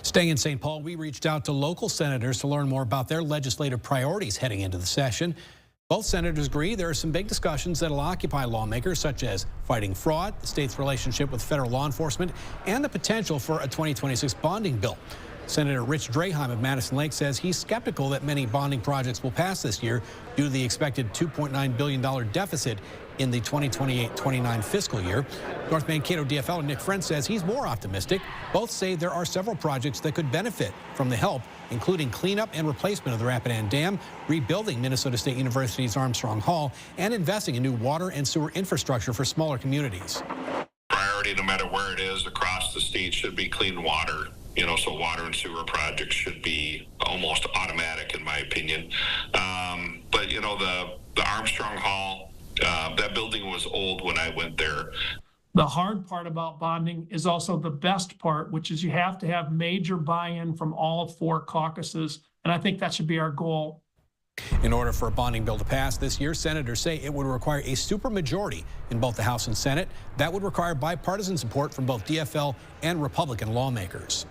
Staying in St. Paul, we reached out to local senators to learn more about their legislative priorities heading into the session. Both senators agree there are some big discussions that will occupy lawmakers, such as fighting fraud, the state's relationship with federal law enforcement, and the potential for a 2026 bonding bill. Senator Rich Draheim of Madison Lake says he's skeptical that many bonding projects will pass this year due to the expected $2.9 billion deficit in the 2028-29 fiscal year. North Mankato DFL Nick Frentz says he's more optimistic. Both say there are several projects that could benefit from the help, including cleanup and replacement of the Rapidan Dam, rebuilding Minnesota State University's Armstrong Hall, and investing in new water and sewer infrastructure for smaller communities. Priority, no matter where it is across the state, should be clean water. So water and sewer projects should be almost automatic, in my opinion. But the Armstrong Hall, that building was old when I went there. The hard part about bonding is also the best part, which is you have to have major buy-in from all four caucuses, and I think that should be our goal. In order for a bonding bill to pass this year, senators say it would require a supermajority in both the House and Senate. That would require bipartisan support from both DFL and Republican lawmakers.